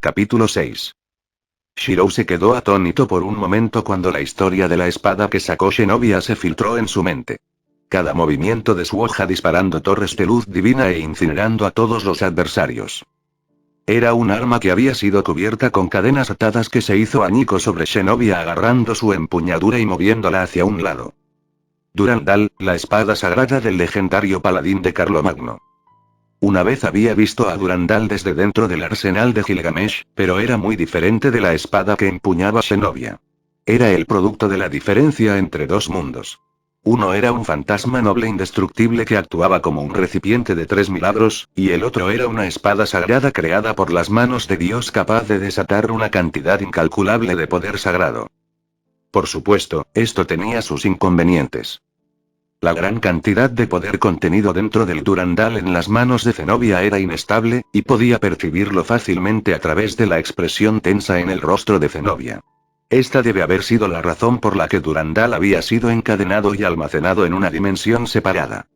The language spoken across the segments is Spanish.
Capítulo 6. Shirou se quedó atónito por un momento cuando la historia de la espada que sacó Zenobia se filtró en su mente. Cada movimiento de su hoja disparando torres de luz divina e incinerando a todos los adversarios. Era un arma que había sido cubierta con cadenas atadas que se hizo añicos sobre Zenobia agarrando su empuñadura y moviéndola hacia un lado. Durandal, la espada sagrada del legendario paladín de Carlomagno. Una vez había visto a Durandal desde dentro del arsenal de Gilgamesh, pero era muy diferente de la espada que empuñaba Zenobia. Era el producto de la diferencia entre dos mundos. Uno era un fantasma noble indestructible que actuaba como un recipiente de 3 milagros, y el otro era una espada sagrada creada por las manos de Dios capaz de desatar una cantidad incalculable de poder sagrado. Por supuesto, esto tenía sus inconvenientes. La gran cantidad de poder contenido dentro del Durandal en las manos de Zenobia era inestable, y podía percibirlo fácilmente a través de la expresión tensa en el rostro de Zenobia. Esta debe haber sido la razón por la que Durandal había sido encadenado y almacenado en una dimensión separada.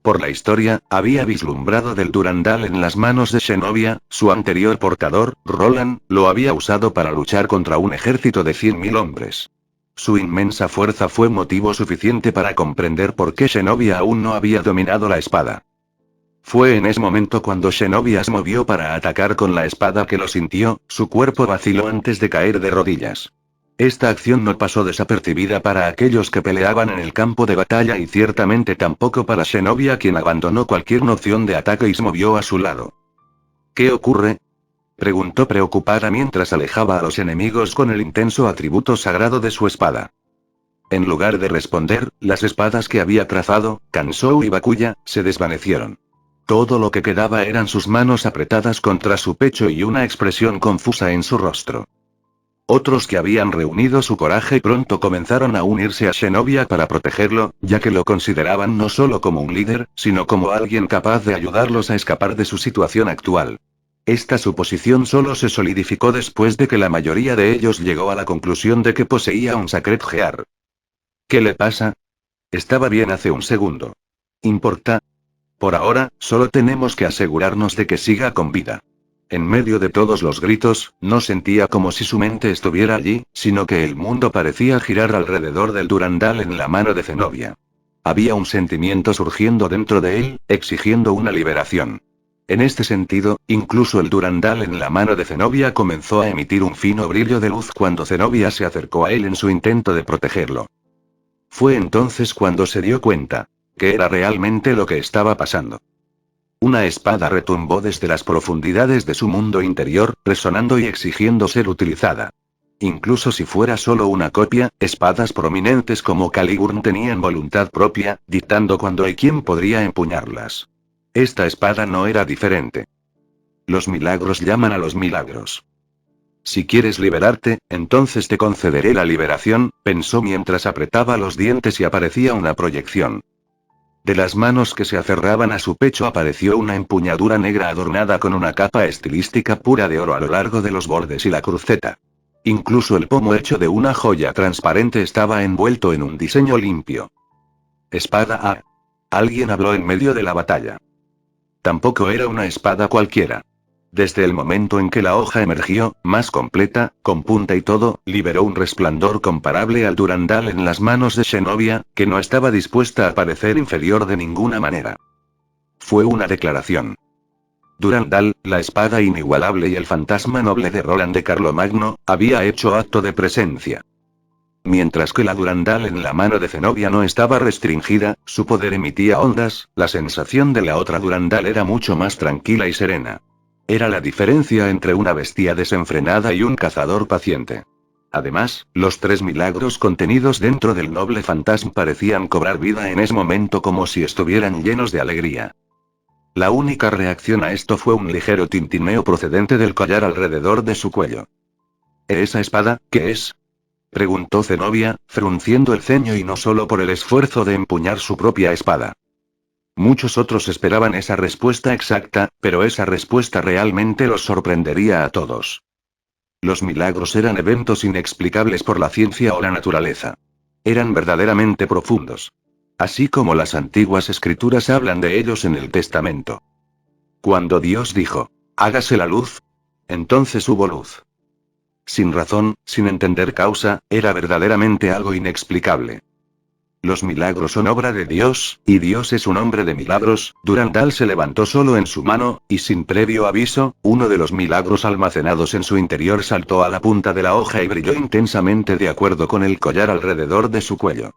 Por la historia, había vislumbrado del Durandal en las manos de Zenobia, su anterior portador, Roland, lo había usado para luchar contra un ejército de 100.000 hombres. Su inmensa fuerza fue motivo suficiente para comprender por qué Zenobia aún no había dominado la espada. Fue en ese momento cuando Zenobia se movió para atacar con la espada que lo sintió, su cuerpo vaciló antes de caer de rodillas. Esta acción no pasó desapercibida para aquellos que peleaban en el campo de batalla y ciertamente tampoco para Zenobia, quien abandonó cualquier noción de ataque y se movió a su lado. ¿Qué ocurre?, preguntó preocupada mientras alejaba a los enemigos con el intenso atributo sagrado de su espada. En lugar de responder, las espadas que había trazado, Kansou y Bakuya, se desvanecieron. Todo lo que quedaba eran sus manos apretadas contra su pecho y una expresión confusa en su rostro. Otros que habían reunido su coraje pronto comenzaron a unirse a Zenobia para protegerlo, ya que lo consideraban no solo como un líder, sino como alguien capaz de ayudarlos a escapar de su situación actual. Esta suposición solo se solidificó después de que la mayoría de ellos llegó a la conclusión de que poseía un Sacred Gear. ¿Qué le pasa? Estaba bien hace un segundo. ¿Importa? Por ahora, solo tenemos que asegurarnos de que siga con vida. En medio de todos los gritos, no sentía como si su mente estuviera allí, sino que el mundo parecía girar alrededor del Durandal en la mano de Zenobia. Había un sentimiento surgiendo dentro de él, exigiendo una liberación. En este sentido, incluso el Durandal en la mano de Zenobia comenzó a emitir un fino brillo de luz cuando Zenobia se acercó a él en su intento de protegerlo. Fue entonces cuando se dio cuenta que era realmente lo que estaba pasando. Una espada retumbó desde las profundidades de su mundo interior, resonando y exigiendo ser utilizada. Incluso si fuera solo una copia, espadas prominentes como Caliburn tenían voluntad propia, dictando cuándo y quién podría empuñarlas. Esta espada no era diferente. Los milagros llaman a los milagros. Si quieres liberarte, entonces te concederé la liberación, pensó mientras apretaba los dientes y aparecía una proyección. De las manos que se aferraban a su pecho apareció una empuñadura negra adornada con una capa estilística pura de oro a lo largo de los bordes y la cruceta. Incluso el pomo hecho de una joya transparente estaba envuelto en un diseño limpio. Espada A. Alguien habló en medio de la batalla. Tampoco era una espada cualquiera. Desde el momento en que la hoja emergió, más completa, con punta y todo, liberó un resplandor comparable al Durandal en las manos de Zenobia, que no estaba dispuesta a parecer inferior de ninguna manera. Fue una declaración. Durandal, la espada inigualable y el fantasma noble de Roland de Carlomagno, había hecho acto de presencia. Mientras que la Durandal en la mano de Zenobia no estaba restringida, su poder emitía ondas, la sensación de la otra Durandal era mucho más tranquila y serena. Era la diferencia entre una bestia desenfrenada y un cazador paciente. Además, los 3 milagros contenidos dentro del noble fantasma parecían cobrar vida en ese momento como si estuvieran llenos de alegría. La única reacción a esto fue un ligero tintineo procedente del collar alrededor de su cuello. ¿Esa espada, qué es?, preguntó Zenobia, frunciendo el ceño y no solo por el esfuerzo de empuñar su propia espada. Muchos otros esperaban esa respuesta exacta, pero esa respuesta realmente los sorprendería a todos. Los milagros eran eventos inexplicables por la ciencia o la naturaleza. Eran verdaderamente profundos. Así como las antiguas escrituras hablan de ellos en el Testamento. Cuando Dios dijo, hágase la luz, Entonces hubo luz. Sin razón, sin entender causa, era verdaderamente algo inexplicable. Los milagros son obra de Dios, y Dios es un hombre de milagros. Durandal se levantó solo en su mano, y sin previo aviso, uno de los milagros almacenados en su interior saltó a la punta de la hoja y brilló intensamente de acuerdo con el collar alrededor de su cuello.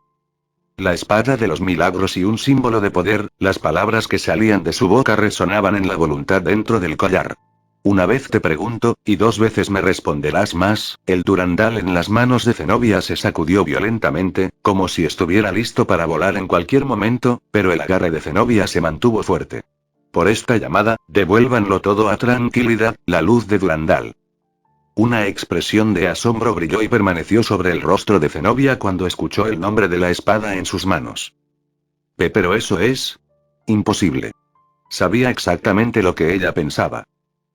La espada de los milagros y un símbolo de poder, las palabras que salían de su boca resonaban en la voluntad dentro del collar. Una vez te pregunto, y 2 veces me responderás más. El Durandal en las manos de Zenobia se sacudió violentamente, como si estuviera listo para volar en cualquier momento, pero el agarre de Zenobia se mantuvo fuerte. Por esta llamada, devuélvanlo todo a tranquilidad, la luz de Durandal. Una expresión de asombro brilló y permaneció sobre el rostro de Zenobia cuando escuchó el nombre de la espada en sus manos. Pero eso es imposible. Sabía exactamente lo que ella pensaba.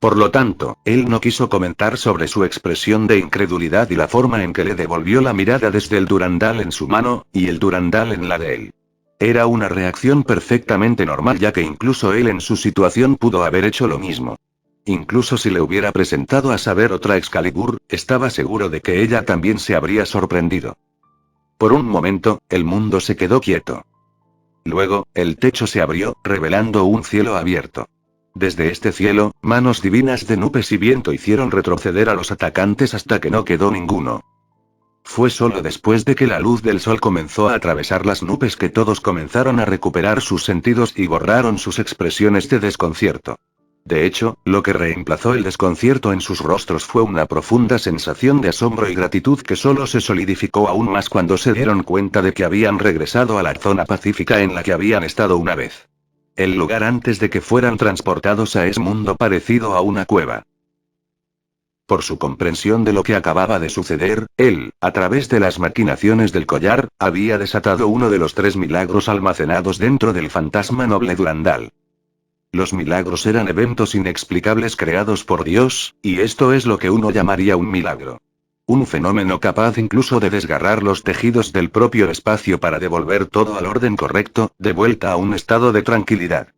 Por lo tanto, él no quiso comentar sobre su expresión de incredulidad y la forma en que le devolvió la mirada desde el Durandal en su mano, y el Durandal en la de él. Era una reacción perfectamente normal ya que incluso él en su situación pudo haber hecho lo mismo. Incluso si le hubiera presentado a saber otra Excalibur, estaba seguro de que ella también se habría sorprendido. Por un momento, el mundo se quedó quieto. Luego, el techo se abrió, revelando un cielo abierto. Desde este cielo, manos divinas de nubes y viento hicieron retroceder a los atacantes hasta que no quedó ninguno. Fue solo después de que la luz del sol comenzó a atravesar las nubes que todos comenzaron a recuperar sus sentidos y borraron sus expresiones de desconcierto. De hecho, lo que reemplazó el desconcierto en sus rostros fue una profunda sensación de asombro y gratitud que solo se solidificó aún más cuando se dieron cuenta de que habían regresado a la zona pacífica en la que habían estado una vez. El lugar antes de que fueran transportados a ese mundo parecido a una cueva. Por su comprensión de lo que acababa de suceder, él, a través de las maquinaciones del collar, había desatado uno de los 3 milagros almacenados dentro del fantasma noble Durandal. Los milagros eran eventos inexplicables creados por Dios, y esto es lo que uno llamaría un milagro. Un fenómeno capaz incluso de desgarrar los tejidos del propio espacio para devolver todo al orden correcto, de vuelta a un estado de tranquilidad.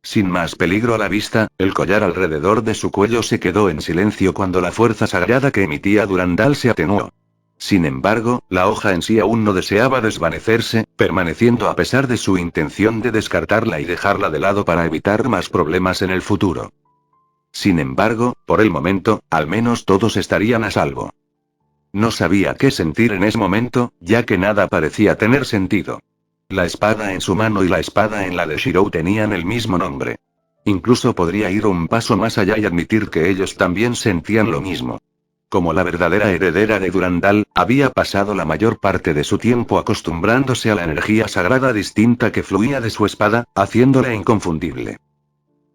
Sin más peligro a la vista, el collar alrededor de su cuello se quedó en silencio cuando la fuerza sagrada que emitía Durandal se atenuó. Sin embargo, la hoja en sí aún no deseaba desvanecerse, permaneciendo a pesar de su intención de descartarla y dejarla de lado para evitar más problemas en el futuro. Sin embargo, por el momento, al menos todos estarían a salvo. No sabía qué sentir en ese momento, ya que nada parecía tener sentido. La espada en su mano y la espada en la de Shirou tenían el mismo nombre. Incluso podría ir un paso más allá y admitir que ellos también sentían lo mismo. Como la verdadera heredera de Durandal, había pasado la mayor parte de su tiempo acostumbrándose a la energía sagrada distinta que fluía de su espada, haciéndola inconfundible.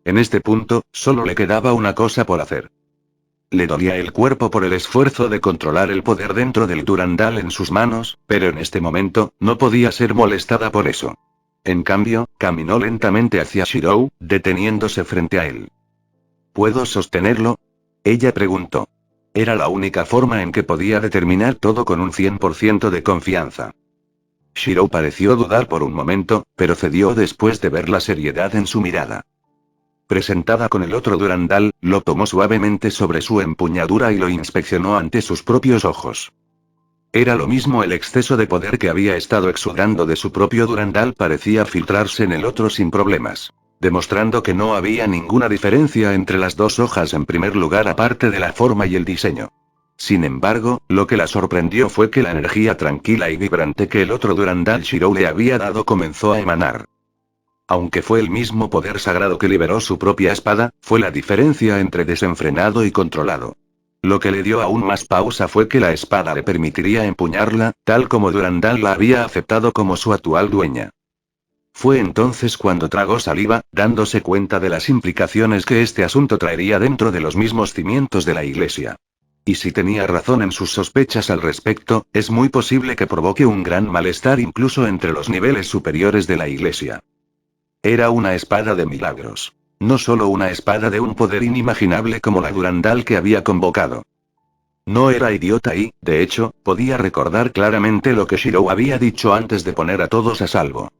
En este punto, solo le quedaba una cosa por hacer. Le dolía el cuerpo por el esfuerzo de controlar el poder dentro del Durandal en sus manos, pero en este momento, no podía ser molestada por eso. En cambio, caminó lentamente hacia Shirou, deteniéndose frente a él. ¿Puedo sostenerlo? Ella preguntó. Era la única forma en que podía determinar todo con un 100% de confianza. Shirou pareció dudar por un momento, pero cedió después de ver la seriedad en su mirada. Presentada con el otro Durandal, lo tomó suavemente sobre su empuñadura y lo inspeccionó ante sus propios ojos. Era lo mismo, el exceso de poder que había estado exudando de su propio Durandal parecía filtrarse en el otro sin problemas, demostrando que no había ninguna diferencia entre las dos hojas en primer lugar aparte de la forma y el diseño. Sin embargo, lo que la sorprendió fue que la energía tranquila y vibrante que el otro Durandal Shirou le había dado comenzó a emanar. Aunque fue el mismo poder sagrado que liberó su propia espada, fue la diferencia entre desenfrenado y controlado. Lo que le dio aún más pausa fue que la espada le permitiría empuñarla, tal como Durandal la había aceptado como su actual dueña. Fue entonces cuando tragó saliva, dándose cuenta de las implicaciones que este asunto traería dentro de los mismos cimientos de la iglesia. Y si tenía razón en sus sospechas al respecto, es muy posible que provoque un gran malestar incluso entre los niveles superiores de la iglesia. Era una espada de milagros. No solo una espada de un poder inimaginable como la Durandal que había convocado. No era idiota y, de hecho, podía recordar claramente lo que Shirou había dicho antes de poner a todos a salvo.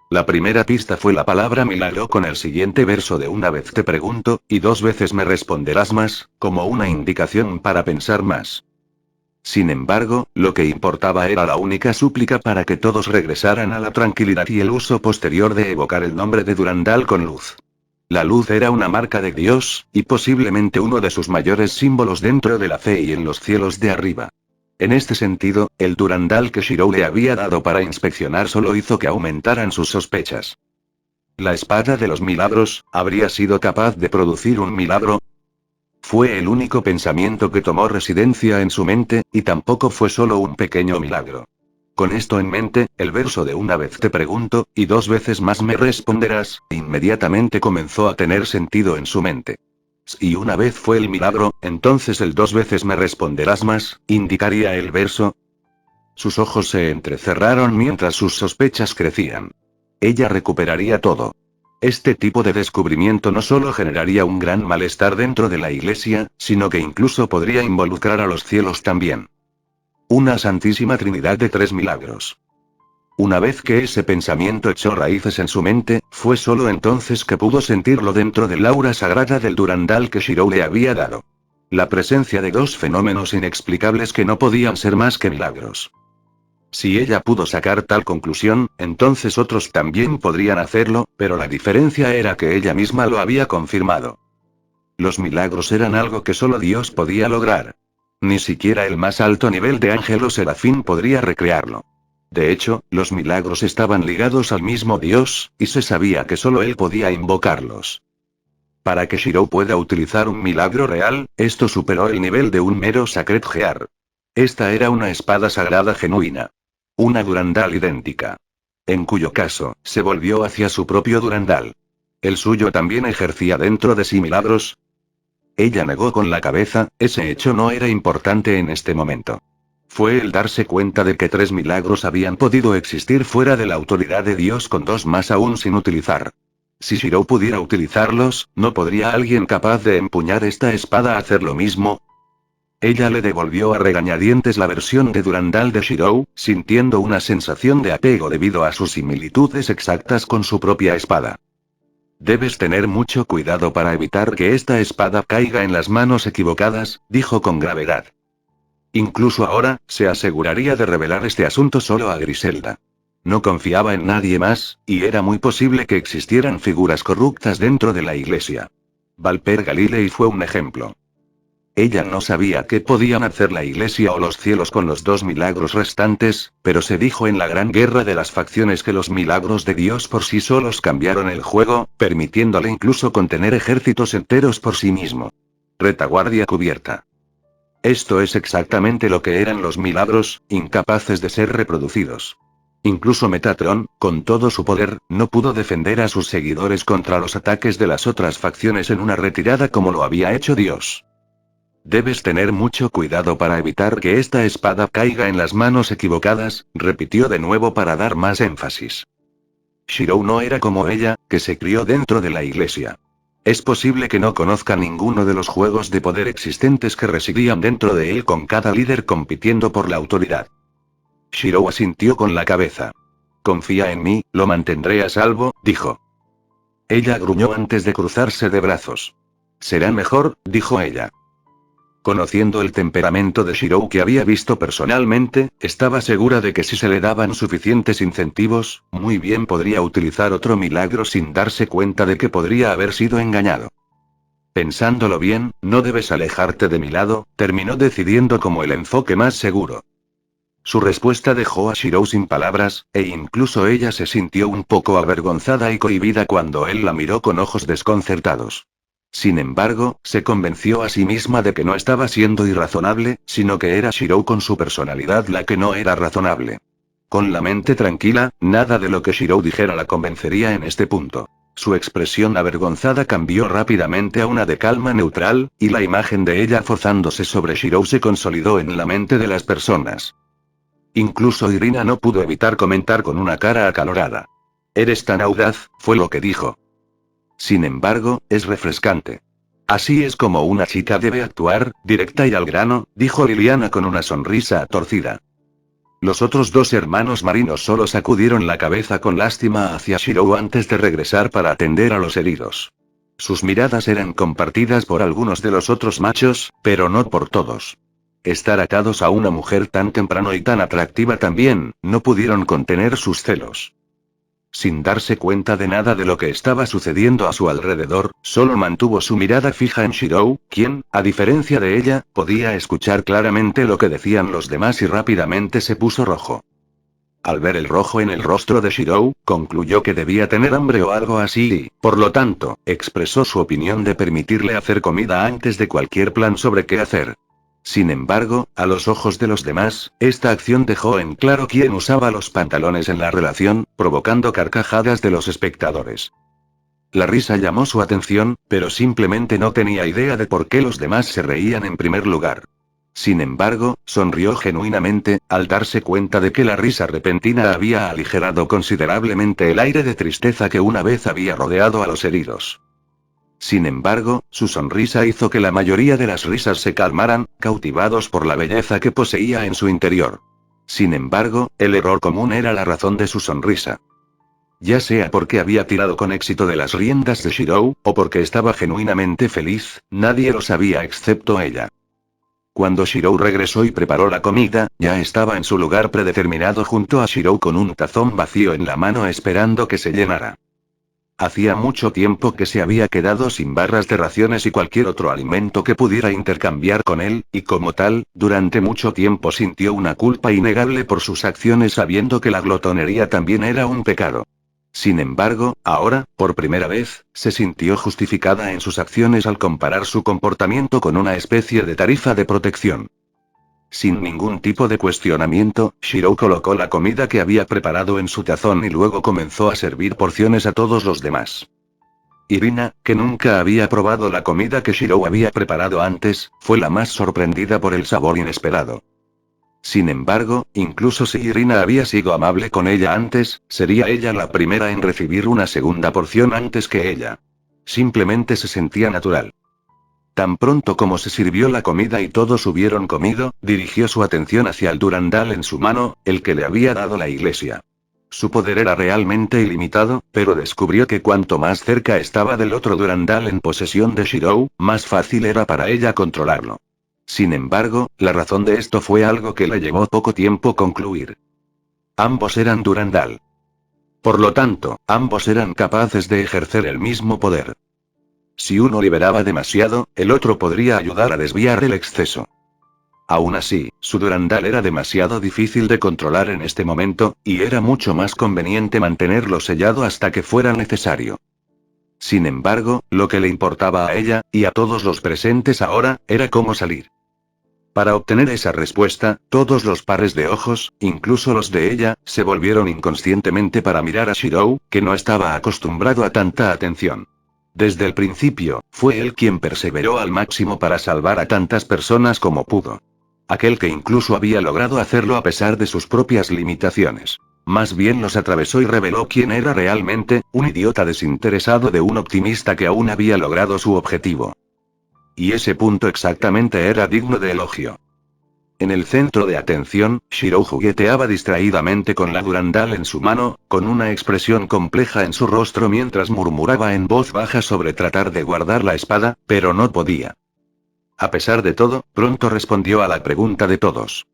La primera pista fue la palabra milagro con el siguiente verso de una vez te pregunto, y 2 veces me responderás más, como una indicación para pensar más. Sin embargo, lo que importaba era la única súplica para que todos regresaran a la tranquilidad y el uso posterior de evocar el nombre de Durandal con luz. La luz era una marca de Dios, y posiblemente uno de sus mayores símbolos dentro de la fe y en los cielos de arriba. En este sentido, el Durandal que Shirou le había dado para inspeccionar solo hizo que aumentaran sus sospechas. ¿La espada de los milagros habría sido capaz de producir un milagro? Fue el único pensamiento que tomó residencia en su mente, y tampoco fue solo un pequeño milagro. Con esto en mente, el verso de una vez te pregunto, y 2 veces más me responderás, inmediatamente comenzó a tener sentido en su mente. Si una vez fue el milagro, entonces el 2 veces me responderás más, indicaría el verso. Sus ojos se entrecerraron mientras sus sospechas crecían. Ella recuperaría todo. Este tipo de descubrimiento no solo generaría un gran malestar dentro de la iglesia, sino que incluso podría involucrar a los cielos también. Una santísima trinidad de 3 milagros. Una vez que ese pensamiento echó raíces en su mente, fue solo entonces que pudo sentirlo dentro del aura sagrada del Durandal que Shirou le había dado. La presencia de 2 fenómenos inexplicables que no podían ser más que milagros. Si ella pudo sacar tal conclusión, entonces otros también podrían hacerlo, pero la diferencia era que ella misma lo había confirmado. Los milagros eran algo que solo Dios podía lograr. Ni siquiera el más alto nivel de ángel o serafín podría recrearlo. De hecho, los milagros estaban ligados al mismo Dios, y se sabía que solo él podía invocarlos. Para que Shirou pueda utilizar un milagro real, esto superó el nivel de un mero Sacred Gear. Esta era una espada sagrada genuina. Una Durandal idéntica. En cuyo caso, se volvió hacia su propio Durandal. ¿El suyo también ejercía dentro de sí milagros? Ella negó con la cabeza, ese hecho no era importante en este momento. Fue el darse cuenta de que 3 milagros habían podido existir fuera de la autoridad de Dios con 2 más aún sin utilizar. Si Shirou pudiera utilizarlos, ¿no podría alguien capaz de empuñar esta espada hacer lo mismo? Ella le devolvió a regañadientes la versión de Durandal de Shirou, sintiendo una sensación de apego debido a sus similitudes exactas con su propia espada. Debes tener mucho cuidado para evitar que esta espada caiga en las manos equivocadas, dijo con gravedad. Incluso ahora, se aseguraría de revelar este asunto solo a Griselda. No confiaba en nadie más, y era muy posible que existieran figuras corruptas dentro de la iglesia. Valper Galilei fue un ejemplo. Ella no sabía qué podían hacer la iglesia o los cielos con los 2 milagros restantes, pero se dijo en la gran guerra de las facciones que los milagros de Dios por sí solos cambiaron el juego, permitiéndole incluso contener ejércitos enteros por sí mismo. Retaguardia cubierta. Esto es exactamente lo que eran los milagros, incapaces de ser reproducidos. Incluso Metatron, con todo su poder, no pudo defender a sus seguidores contra los ataques de las otras facciones en una retirada como lo había hecho Dios. Debes tener mucho cuidado para evitar que esta espada caiga en las manos equivocadas, repitió de nuevo para dar más énfasis. Shirou no era como ella, que se crió dentro de la iglesia. Es posible que no conozca ninguno de los juegos de poder existentes que residían dentro de él con cada líder compitiendo por la autoridad. Shirou asintió con la cabeza. Confía en mí, lo mantendré a salvo, dijo. Ella gruñó antes de cruzarse de brazos. Será mejor, dijo ella. Conociendo el temperamento de Shirou que había visto personalmente, estaba segura de que si se le daban suficientes incentivos, muy bien podría utilizar otro milagro sin darse cuenta de que podría haber sido engañado. Pensándolo bien, no debes alejarte de mi lado, terminó decidiendo como el enfoque más seguro. Su respuesta dejó a Shirou sin palabras, e incluso ella se sintió un poco avergonzada y cohibida cuando él la miró con ojos desconcertados. Sin embargo, se convenció a sí misma de que no estaba siendo irrazonable, sino que era Shirou con su personalidad la que no era razonable. Con la mente tranquila, nada de lo que Shirou dijera la convencería en este punto. Su expresión avergonzada cambió rápidamente a una de calma neutral, y la imagen de ella forzándose sobre Shirou se consolidó en la mente de las personas. Incluso Irina no pudo evitar comentar con una cara acalorada. «Eres tan audaz», fue lo que dijo. Sin embargo, es refrescante. Así es como una chica debe actuar, directa y al grano, dijo Liliana con una sonrisa torcida. Los otros dos hermanos marinos solo sacudieron la cabeza con lástima hacia Shirou antes de regresar para atender a los heridos. Sus miradas eran compartidas por algunos de los otros machos, pero no por todos. Estar atados a una mujer tan temprano y tan atractiva también, no pudieron contener sus celos. Sin darse cuenta de nada de lo que estaba sucediendo a su alrededor, solo mantuvo su mirada fija en Shirou, quien, a diferencia de ella, podía escuchar claramente lo que decían los demás y rápidamente se puso rojo. Al ver el rojo en el rostro de Shirou, concluyó que debía tener hambre o algo así y, por lo tanto, expresó su opinión de permitirle hacer comida antes de cualquier plan sobre qué hacer. Sin embargo, a los ojos de los demás, esta acción dejó en claro quién usaba los pantalones en la relación, provocando carcajadas de los espectadores. La risa llamó su atención, pero simplemente no tenía idea de por qué los demás se reían en primer lugar. Sin embargo, sonrió genuinamente, al darse cuenta de que la risa repentina había aligerado considerablemente el aire de tristeza que una vez había rodeado a los heridos. Sin embargo, su sonrisa hizo que la mayoría de las risas se calmaran, cautivados por la belleza que poseía en su interior. Sin embargo, el error común era la razón de su sonrisa. Ya sea porque había tirado con éxito de las riendas de Shirou, o porque estaba genuinamente feliz, nadie lo sabía excepto ella. Cuando Shirou regresó y preparó la comida, ya estaba en su lugar predeterminado junto a Shirou con un tazón vacío en la mano esperando que se llenara. Hacía mucho tiempo que se había quedado sin barras de raciones y cualquier otro alimento que pudiera intercambiar con él, y como tal, durante mucho tiempo sintió una culpa innegable por sus acciones sabiendo que la glotonería también era un pecado. Sin embargo, ahora, por primera vez, se sintió justificada en sus acciones al comparar su comportamiento con una especie de tarifa de protección. Sin ningún tipo de cuestionamiento, Shirou colocó la comida que había preparado en su tazón y luego comenzó a servir porciones a todos los demás. Irina, que nunca había probado la comida que Shirou había preparado antes, fue la más sorprendida por el sabor inesperado. Sin embargo, incluso si Irina había sido amable con ella antes, sería ella la primera en recibir una segunda porción antes que ella. Simplemente se sentía natural. Tan pronto como se sirvió la comida y todos hubieron comido, dirigió su atención hacia el durandal en su mano, el que le había dado la iglesia. Su poder era realmente ilimitado, pero descubrió que cuanto más cerca estaba del otro durandal en posesión de Shirou, más fácil era para ella controlarlo. Sin embargo, la razón de esto fue algo que le llevó poco tiempo concluir. Ambos eran durandal. Por lo tanto, ambos eran capaces de ejercer el mismo poder. Si uno liberaba demasiado, el otro podría ayudar a desviar el exceso. Aún así, su durandal era demasiado difícil de controlar en este momento, y era mucho más conveniente mantenerlo sellado hasta que fuera necesario. Sin embargo, lo que le importaba a ella, y a todos los presentes ahora, era cómo salir. Para obtener esa respuesta, todos los pares de ojos, incluso los de ella, se volvieron inconscientemente para mirar a Shirou, que no estaba acostumbrado a tanta atención. Desde el principio, fue él quien perseveró al máximo para salvar a tantas personas como pudo. Aquel que incluso había logrado hacerlo a pesar de sus propias limitaciones. Más bien los atravesó y reveló quién era realmente, un idiota desinteresado de un optimista que aún había logrado su objetivo. Y ese punto exactamente era digno de elogio. En el centro de atención, Shirou jugueteaba distraídamente con la durandal en su mano, con una expresión compleja en su rostro mientras murmuraba en voz baja sobre tratar de guardar la espada, pero no podía. A pesar de todo, pronto respondió a la pregunta de todos.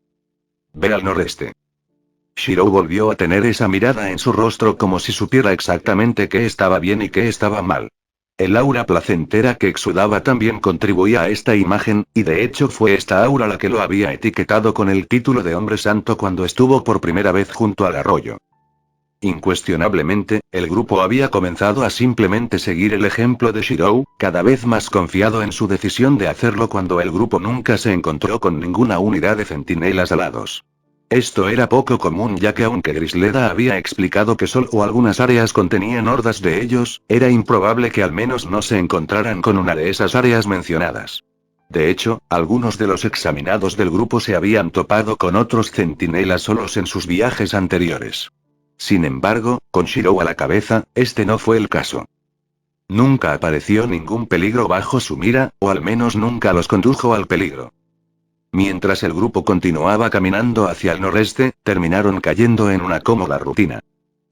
Ve al noreste. Shirou volvió a tener esa mirada en su rostro como si supiera exactamente qué estaba bien y qué estaba mal. El aura placentera que exudaba también contribuía a esta imagen, y de hecho fue esta aura la que lo había etiquetado con el título de hombre santo cuando estuvo por primera vez junto al arroyo. Incuestionablemente, el grupo había comenzado a simplemente seguir el ejemplo de Shirou, cada vez más confiado en su decisión de hacerlo cuando el grupo nunca se encontró con ninguna unidad de centinelas alados. Esto era poco común ya que aunque Griselda había explicado que solo algunas áreas contenían hordas de ellos, era improbable que al menos no se encontraran con una de esas áreas mencionadas. De hecho, algunos de los examinados del grupo se habían topado con otros centinelas solos en sus viajes anteriores. Sin embargo, con Shirou a la cabeza, este no fue el caso. Nunca apareció ningún peligro bajo su mira, o al menos nunca los condujo al peligro. Mientras el grupo continuaba caminando hacia el noreste, Terminaron cayendo en una cómoda rutina.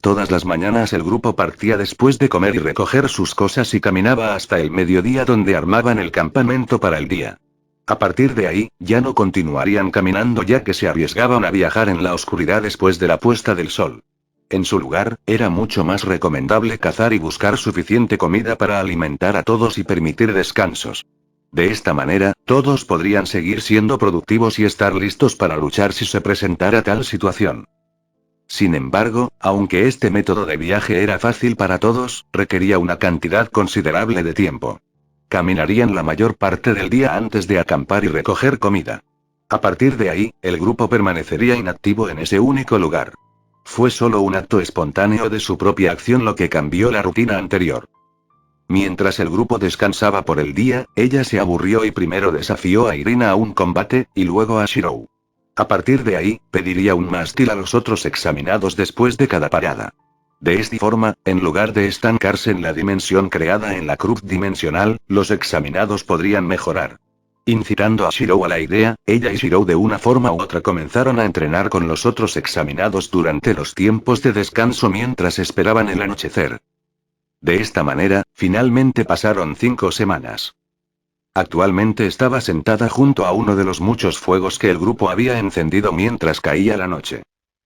Todas las mañanas el grupo partía después de comer y recoger sus cosas y caminaba hasta el mediodía donde armaban el campamento para el día. A partir de ahí, ya no continuarían caminando ya que se arriesgaban a viajar en la oscuridad después de la puesta del sol. En su lugar, era mucho más recomendable cazar y buscar suficiente comida para alimentar a todos y permitir descansos. De esta manera, todos podrían seguir siendo productivos y estar listos para luchar si se presentara tal situación. Sin embargo, aunque este método de viaje era fácil para todos, requería una cantidad considerable de tiempo. Caminarían la mayor parte del día antes de acampar y recoger comida. A partir de ahí, el grupo permanecería inactivo en ese único lugar. Fue solo un acto espontáneo de su propia acción lo que cambió la rutina anterior. Mientras el grupo descansaba por el día, ella se aburrió y primero desafió a Irina a un combate, y luego a Shirou. A partir de ahí, pediría un mástil a los otros examinados después de cada parada. De esta forma, en lugar de estancarse en la dimensión creada en la cruz dimensional, los examinados podrían mejorar. Incitando a Shirou a la idea, ella y Shirou de una forma u otra comenzaron a entrenar con los otros examinados durante los tiempos de descanso mientras esperaban el anochecer. De esta manera, finalmente pasaron 5 semanas. Actualmente estaba sentada junto a uno de los muchos fuegos que el grupo había encendido mientras caía la noche.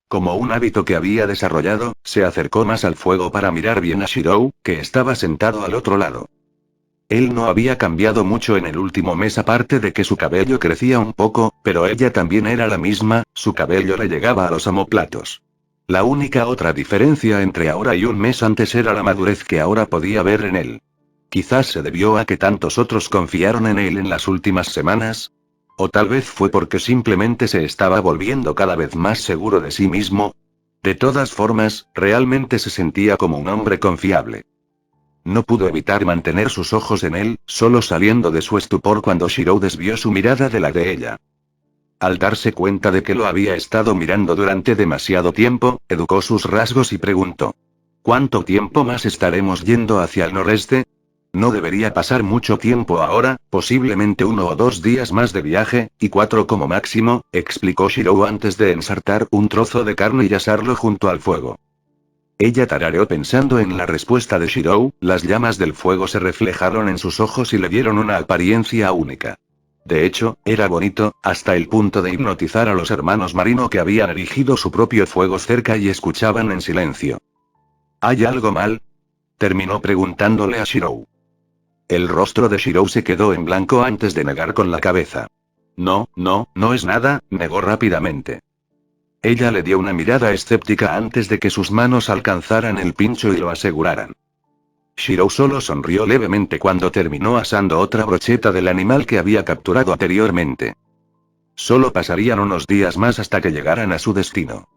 Como un hábito que había desarrollado, se acercó más al fuego para mirar bien a Shirou, que estaba sentado al otro lado. Él no había cambiado mucho en el último mes aparte de que su cabello crecía un poco, pero ella también era la misma, su cabello le llegaba a los omóplatos. La única otra diferencia entre ahora y un mes antes era la madurez que ahora podía ver en él. Quizás se debió a que tantos otros confiaron en él en las últimas semanas. O tal vez fue porque simplemente se estaba volviendo cada vez más seguro de sí mismo. De todas formas, realmente se sentía como un hombre confiable. No pudo evitar mantener sus ojos en él, solo saliendo de su estupor cuando Shirou desvió su mirada de la de ella. Al darse cuenta de que lo había estado mirando durante demasiado tiempo, educó sus rasgos y preguntó: ¿Cuánto tiempo más estaremos yendo hacia el noreste? No debería pasar mucho tiempo ahora, posiblemente 1 o 2 días más de viaje, y 4 como máximo, explicó Shirou antes de ensartar un trozo de carne y asarlo junto al fuego. Ella tarareó pensando en la respuesta de Shirou, las llamas del fuego se reflejaron en sus ojos y le dieron una apariencia única. De hecho, era bonito, hasta el punto de hipnotizar a los hermanos Marino que habían erigido su propio fuego cerca y escuchaban en silencio. ¿Hay algo mal? Terminó preguntándole a Shirou. El rostro de Shirou se quedó en blanco antes de negar con la cabeza. No, no es nada, negó rápidamente. Ella le dio una mirada escéptica antes de que sus manos alcanzaran el pincho y lo aseguraran. Shirou solo sonrió levemente cuando terminó asando otra brocheta del animal que había capturado anteriormente. Solo pasarían unos días más hasta que llegaran a su destino.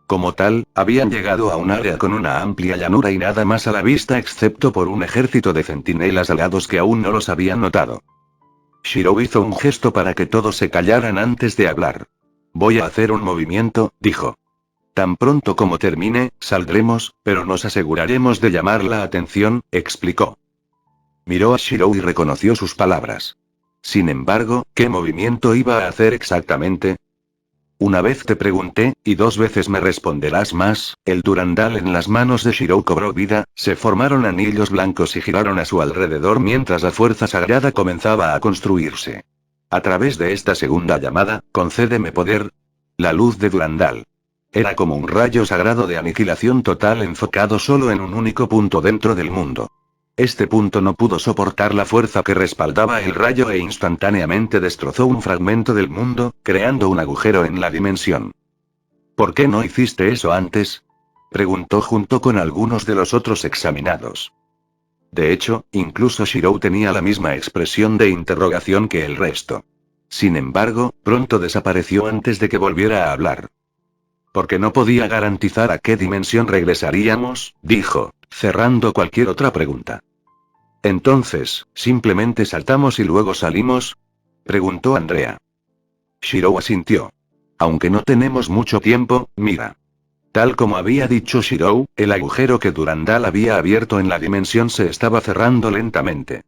Como tal, habían llegado a un área con una amplia llanura y nada más a la vista excepto por un ejército de centinelas alados que aún no los habían notado. Shirou hizo un gesto para que todos se callaran antes de hablar. Voy a hacer un movimiento, dijo. Tan pronto como termine, saldremos, pero nos aseguraremos de llamar la atención, explicó. Miró a Shirou y reconoció sus palabras. Sin embargo, ¿qué movimiento iba a hacer exactamente? Una vez te pregunté, y 2 veces me responderás más. El durandal en las manos de Shirou cobró vida, se formaron anillos blancos y giraron a su alrededor mientras la fuerza sagrada comenzaba a construirse. A través de esta segunda llamada, concédeme poder. La luz de durandal. Era como un rayo sagrado de aniquilación total enfocado solo en un único punto dentro del mundo. Este punto no pudo soportar la fuerza que respaldaba el rayo e instantáneamente destrozó un fragmento del mundo, creando un agujero en la dimensión. ¿Por qué no hiciste eso antes? Preguntó junto con algunos de los otros examinados. De hecho, incluso Shirou tenía la misma expresión de interrogación que el resto. Sin embargo, pronto desapareció antes de que volviera a hablar. Porque no podía garantizar a qué dimensión regresaríamos, dijo, cerrando cualquier otra pregunta. Entonces, ¿simplemente saltamos y luego salimos? Preguntó Andrea. Shirou asintió. Aunque no tenemos mucho tiempo, mira. Tal como había dicho Shirou, el agujero que Durandal había abierto en la dimensión se estaba cerrando lentamente.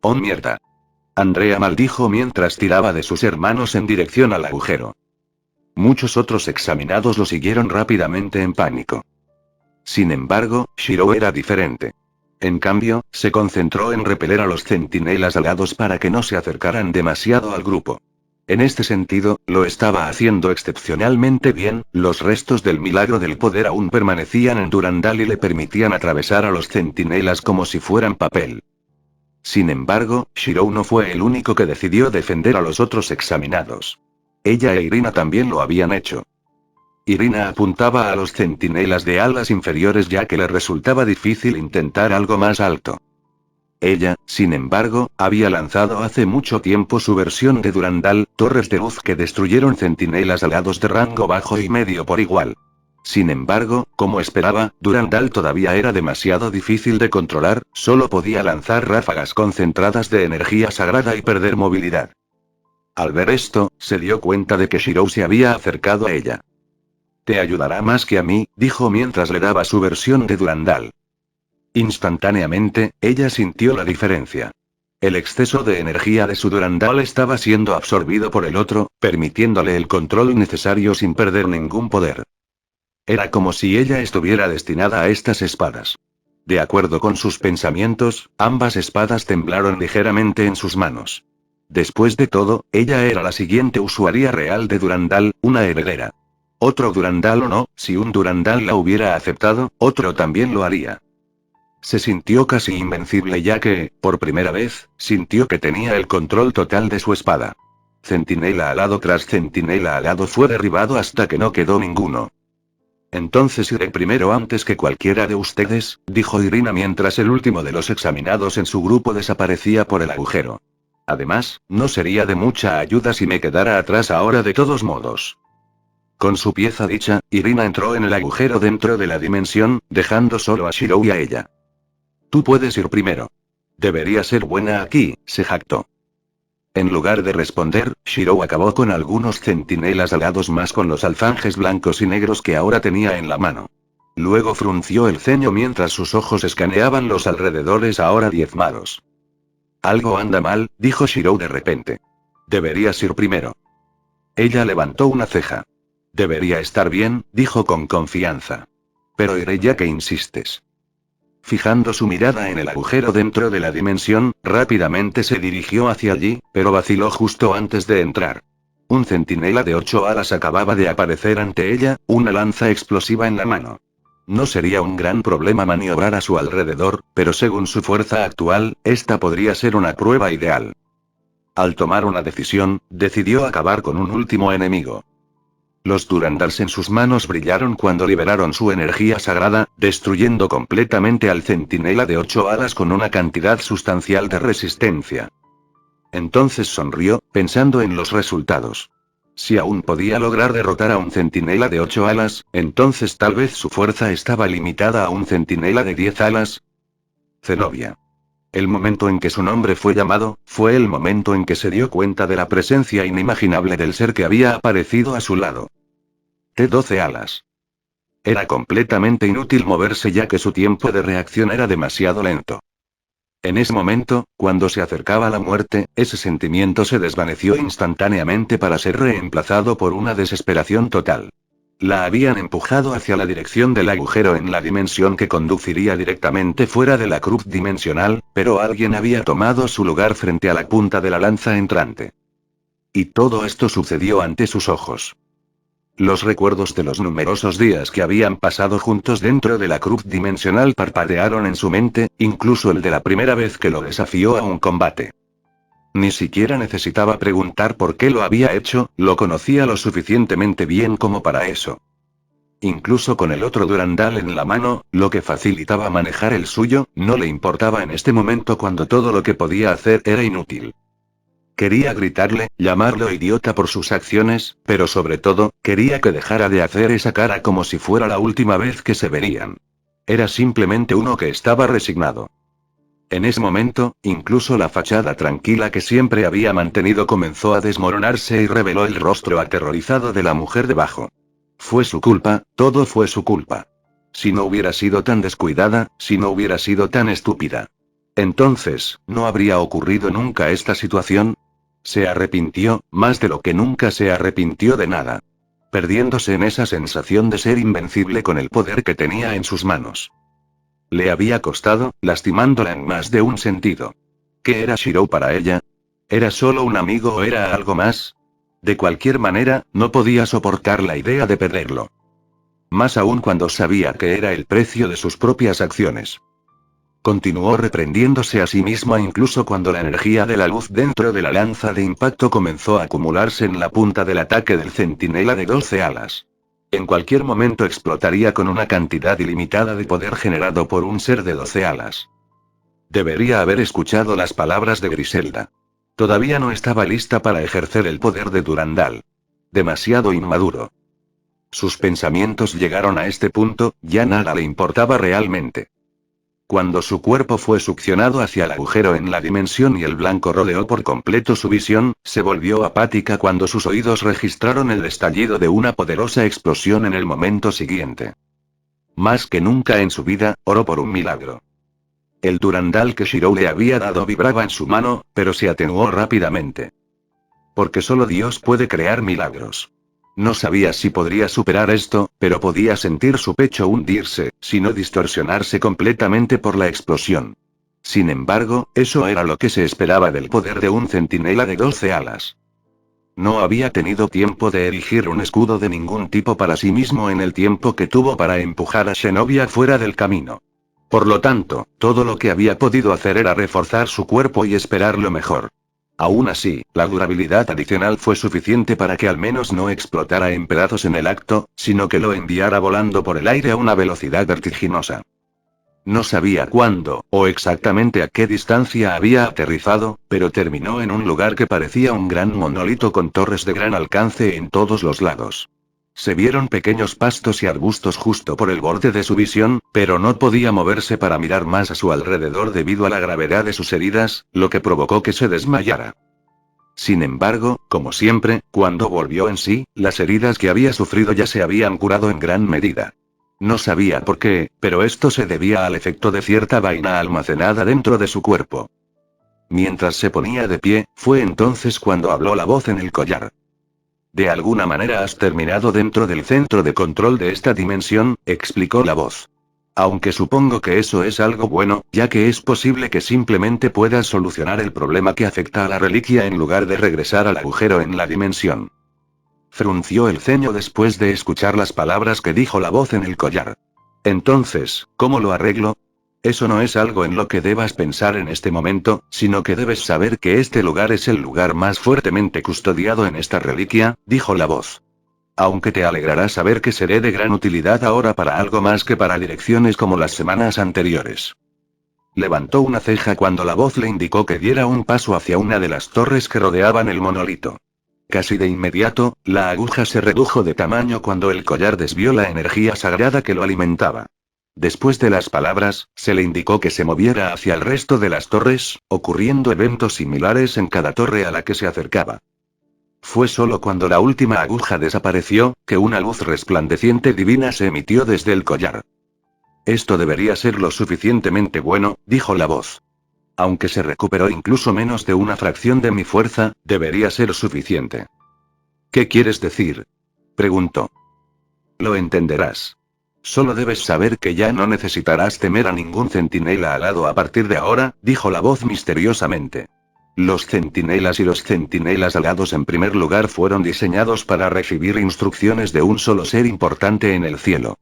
¡Oh mierda! Andrea maldijo mientras tiraba de sus hermanos en dirección al agujero. Muchos otros examinados lo siguieron rápidamente en pánico. Sin embargo, Shirou era diferente. En cambio, se concentró en repeler a los centinelas alados para que no se acercaran demasiado al grupo. En este sentido, lo estaba haciendo excepcionalmente bien, los restos del milagro del poder aún permanecían en Durandal y le permitían atravesar a los centinelas como si fueran papel. Sin embargo, Shirou no fue el único que decidió defender a los otros examinados. Ella e Irina también lo habían hecho. Irina apuntaba a los centinelas de alas inferiores ya que le resultaba difícil intentar algo más alto. Ella, sin embargo, había lanzado hace mucho tiempo su versión de Durandal, torres de luz que destruyeron centinelas alados de rango bajo y medio por igual. Sin embargo, como esperaba, Durandal todavía era demasiado difícil de controlar, solo podía lanzar ráfagas concentradas de energía sagrada y perder movilidad. Al ver esto, se dio cuenta de que Shirou se había acercado a ella. «Te ayudará más que a mí», dijo mientras le daba su versión de Durandal. Instantáneamente, ella sintió la diferencia. El exceso de energía de su Durandal estaba siendo absorbido por el otro, permitiéndole el control necesario sin perder ningún poder. Era como si ella estuviera destinada a estas espadas. De acuerdo con sus pensamientos, ambas espadas temblaron ligeramente en sus manos. Después de todo, ella era la siguiente usuaria real de Durandal, una heredera. Otro Durandal o no, si un Durandal la hubiera aceptado, otro también lo haría. Se sintió casi invencible ya que, por primera vez, sintió que tenía el control total de su espada. Centinela alado tras centinela alado fue derribado hasta que no quedó ninguno. «Entonces iré primero antes que cualquiera de ustedes», dijo Irina mientras el último de los examinados en su grupo desaparecía por el agujero. «Además, no sería de mucha ayuda si me quedara atrás ahora de todos modos». Con su pieza dicha, Irina entró en el agujero dentro de la dimensión, dejando solo a Shirou y a ella. «Tú puedes ir primero. Debería ser buena aquí», se jactó. En lugar de responder, Shirou acabó con algunos centinelas alados más con los alfanjes blancos y negros que ahora tenía en la mano. Luego frunció el ceño mientras sus ojos escaneaban los alrededores ahora diezmados. «Algo anda mal», dijo Shirou de repente. «Deberías ir primero». Ella levantó una ceja. «Debería estar bien», dijo con confianza. «Pero iré ya que insistes». Fijando su mirada en el agujero dentro de la dimensión, rápidamente se dirigió hacia allí, pero vaciló justo antes de entrar. Un centinela de 8 alas acababa de aparecer ante ella, una lanza explosiva en la mano. No sería un gran problema maniobrar a su alrededor, pero según su fuerza actual, esta podría ser una prueba ideal. Al tomar una decisión, decidió acabar con un último enemigo. Los Durandals en sus manos brillaron cuando liberaron su energía sagrada, destruyendo completamente al centinela de 8 alas con una cantidad sustancial de resistencia. Entonces sonrió, pensando en los resultados. Si aún podía lograr derrotar a un centinela de 8 alas, entonces tal vez su fuerza estaba limitada a un centinela de 10 alas. Zenobia. El momento en que su nombre fue llamado, fue el momento en que se dio cuenta de la presencia inimaginable del ser que había aparecido a su lado. T12 alas. Era completamente inútil moverse ya que su tiempo de reacción era demasiado lento. En ese momento, cuando se acercaba la muerte, ese sentimiento se desvaneció instantáneamente para ser reemplazado por una desesperación total. La habían empujado hacia la dirección del agujero en la dimensión que conduciría directamente fuera de la cruz dimensional, pero alguien había tomado su lugar frente a la punta de la lanza entrante. Y todo esto sucedió ante sus ojos. Los recuerdos de los numerosos días que habían pasado juntos dentro de la cruz dimensional parpadearon en su mente, incluso el de la primera vez que lo desafió a un combate. Ni siquiera necesitaba preguntar por qué lo había hecho, lo conocía lo suficientemente bien como para eso. Incluso con el otro Durandal en la mano, lo que facilitaba manejar el suyo, no le importaba en este momento cuando todo lo que podía hacer era inútil. Quería gritarle, llamarlo idiota por sus acciones, pero sobre todo, quería que dejara de hacer esa cara como si fuera la última vez que se verían. Era simplemente uno que estaba resignado. En ese momento, incluso la fachada tranquila que siempre había mantenido comenzó a desmoronarse y reveló el rostro aterrorizado de la mujer debajo. Fue su culpa, todo fue su culpa. Si no hubiera sido tan descuidada, si no hubiera sido tan estúpida. Entonces, ¿no habría ocurrido nunca esta situación? Se arrepintió, más de lo que nunca se arrepintió de nada. perdiéndose en esa sensación de ser invencible con el poder que tenía en sus manos. Le había costado, lastimándola en más de un sentido. ¿Qué era Shirou para ella? ¿Era solo un amigo o era algo más? De cualquier manera, no podía soportar la idea de perderlo. Más aún cuando sabía que era el precio de sus propias acciones. Continuó reprendiéndose a sí misma incluso cuando la energía de la luz dentro de la lanza de impacto comenzó a acumularse en la punta del ataque del centinela de 12 alas. En cualquier momento explotaría con una cantidad ilimitada de poder generado por un ser de 12 alas. Debería haber escuchado las palabras de Griselda. Todavía no estaba lista para ejercer el poder de Durandal. Demasiado inmaduro. Sus pensamientos llegaron a este punto, ya nada le importaba realmente. Cuando su cuerpo fue succionado hacia el agujero en la dimensión y el blanco rodeó por completo su visión, se volvió apática cuando sus oídos registraron el estallido de una poderosa explosión en el momento siguiente. Más que nunca en su vida, oró por un milagro. El Durandal que Shirou le había dado vibraba en su mano, pero se atenuó rápidamente. Porque solo Dios puede crear milagros. No sabía si podría superar esto, pero podía sentir su pecho hundirse, si no distorsionarse completamente por la explosión. Sin embargo, eso era lo que se esperaba del poder de un centinela de 12 alas. No había tenido tiempo de erigir un escudo de ningún tipo para sí mismo en el tiempo que tuvo para empujar a Zenobia fuera del camino. Por lo tanto, todo lo que había podido hacer era reforzar su cuerpo y esperar lo mejor. Aún así, la durabilidad adicional fue suficiente para que al menos no explotara en pedazos en el acto, sino que lo enviara volando por el aire a una velocidad vertiginosa. No sabía cuándo, o exactamente a qué distancia había aterrizado, pero terminó en un lugar que parecía un gran monolito con torres de gran alcance en todos los lados. Se vieron pequeños pastos y arbustos justo por el borde de su visión, pero no podía moverse para mirar más a su alrededor debido a la gravedad de sus heridas, lo que provocó que se desmayara. Sin embargo, como siempre, cuando volvió en sí, las heridas que había sufrido ya se habían curado en gran medida. No sabía por qué, pero esto se debía al efecto de cierta vaina almacenada dentro de su cuerpo. Mientras se ponía de pie, fue entonces cuando habló la voz en el collar. De alguna manera has terminado dentro del centro de control de esta dimensión, explicó la voz. Aunque supongo que eso es algo bueno, ya que es posible que simplemente puedas solucionar el problema que afecta a la reliquia en lugar de regresar al agujero en la dimensión. Frunció el ceño después de escuchar las palabras que dijo la voz en el collar. Entonces, ¿cómo lo arreglo? Eso no es algo en lo que debas pensar en este momento, sino que debes saber que este lugar es el lugar más fuertemente custodiado en esta reliquia, dijo la voz. Aunque te alegrará saber que seré de gran utilidad ahora para algo más que para direcciones como las semanas anteriores. Levantó una ceja cuando la voz le indicó que diera un paso hacia una de las torres que rodeaban el monolito. Casi de inmediato, la aguja se redujo de tamaño cuando el collar desvió la energía sagrada que lo alimentaba. Después de las palabras, se le indicó que se moviera hacia el resto de las torres, ocurriendo eventos similares en cada torre a la que se acercaba. Fue solo cuando la última aguja desapareció, que una luz resplandeciente divina se emitió desde el collar. Esto debería ser lo suficientemente bueno, dijo la voz. Aunque se recuperó incluso menos de una fracción de mi fuerza, debería ser suficiente. ¿Qué quieres decir? Preguntó. Lo entenderás. Solo debes saber que ya no necesitarás temer a ningún centinela alado a partir de ahora, dijo la voz misteriosamente. Los centinelas y los centinelas alados en primer lugar fueron diseñados para recibir instrucciones de un solo ser importante en el cielo.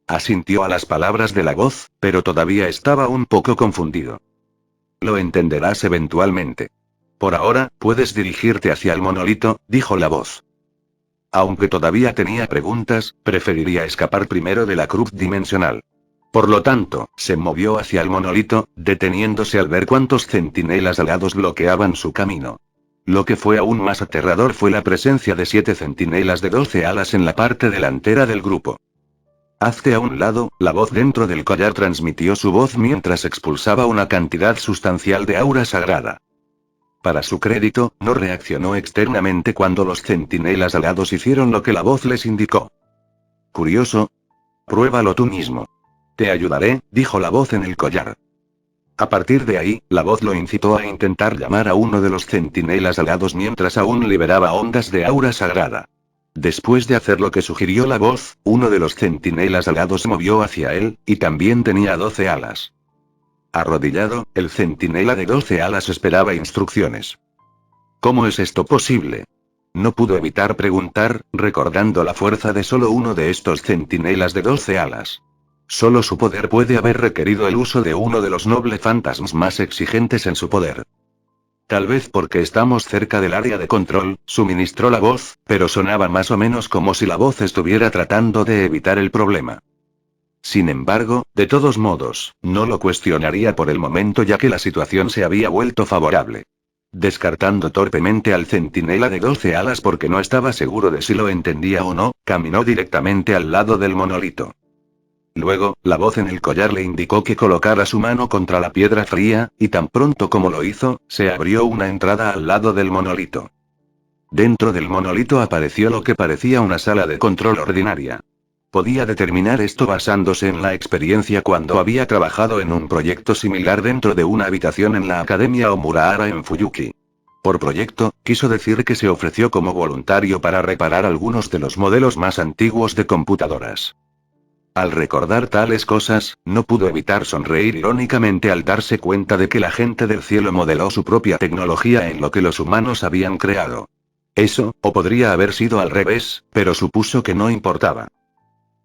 Asintió a las palabras de la voz, pero todavía estaba un poco confundido. Lo entenderás eventualmente. Por ahora, puedes dirigirte hacia el monolito, dijo la voz. Aunque todavía tenía preguntas, preferiría escapar primero de la cruz dimensional. Por lo tanto, se movió hacia el monolito, deteniéndose al ver cuántos centinelas alados bloqueaban su camino. Lo que fue aún más aterrador fue la presencia de 7 centinelas de 12 alas en la parte delantera del grupo. Hazte a un lado, la voz dentro del collar transmitió su voz mientras expulsaba una cantidad sustancial de aura sagrada. Para su crédito, no reaccionó externamente cuando los centinelas alados hicieron lo que la voz les indicó. ¿Curioso? Pruébalo tú mismo. Te ayudaré, dijo la voz en el collar. A partir de ahí, la voz lo incitó a intentar llamar a uno de los centinelas alados mientras aún liberaba ondas de aura sagrada. Después de hacer lo que sugirió la voz, uno de los centinelas alados se movió hacia él, y también tenía 12 alas. Arrodillado, el centinela de 12 alas esperaba instrucciones. ¿Cómo es esto posible? No pudo evitar preguntar, recordando la fuerza de solo uno de estos centinelas de 12 alas. Solo su poder puede haber requerido el uso de uno de los noble fantasmas más exigentes en su poder. Tal vez porque estamos cerca del área de control, suministró la voz, pero sonaba más o menos como si la voz estuviera tratando de evitar el problema. Sin embargo, de todos modos, no lo cuestionaría por el momento ya que la situación se había vuelto favorable. Descartando torpemente al centinela de 12 alas porque no estaba seguro de si lo entendía o no, caminó directamente al lado del monolito. Luego, la voz en el collar le indicó que colocara su mano contra la piedra fría, y tan pronto como lo hizo, se abrió una entrada al lado del monolito. Dentro del monolito apareció lo que parecía una sala de control ordinaria. Podía determinar esto basándose en la experiencia cuando había trabajado en un proyecto similar dentro de una habitación en la Academia Omurahara en Fuyuki. Por proyecto, quiso decir que se ofreció como voluntario para reparar algunos de los modelos más antiguos de computadoras. Al recordar tales cosas, no pudo evitar sonreír irónicamente al darse cuenta de que la gente del cielo modeló su propia tecnología en lo que los humanos habían creado. Eso, o podría haber sido al revés, pero supuso que no importaba.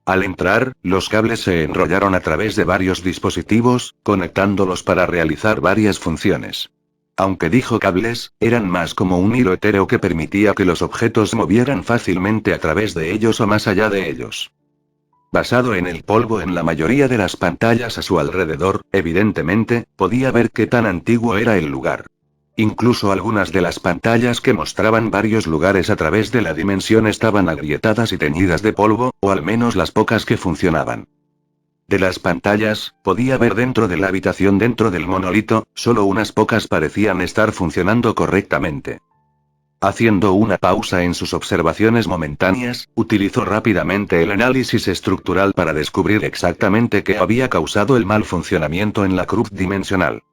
Al entrar, los cables se enrollaron a través de varios dispositivos, conectándolos para realizar varias funciones. Aunque dijo cables, eran más como un hilo etéreo que permitía que los objetos se movieran fácilmente a través de ellos o más allá de ellos. Basado en el polvo en la mayoría de las pantallas a su alrededor, evidentemente, podía ver qué tan antiguo era el lugar. Incluso algunas de las pantallas que mostraban varios lugares a través de la dimensión estaban agrietadas y teñidas de polvo, o al menos las pocas que funcionaban. De las pantallas, podía ver dentro de la habitación dentro del monolito, solo unas pocas parecían estar funcionando correctamente. Haciendo una pausa en sus observaciones momentáneas, utilizó rápidamente el análisis estructural para descubrir exactamente qué había causado el mal funcionamiento en la cruz dimensional.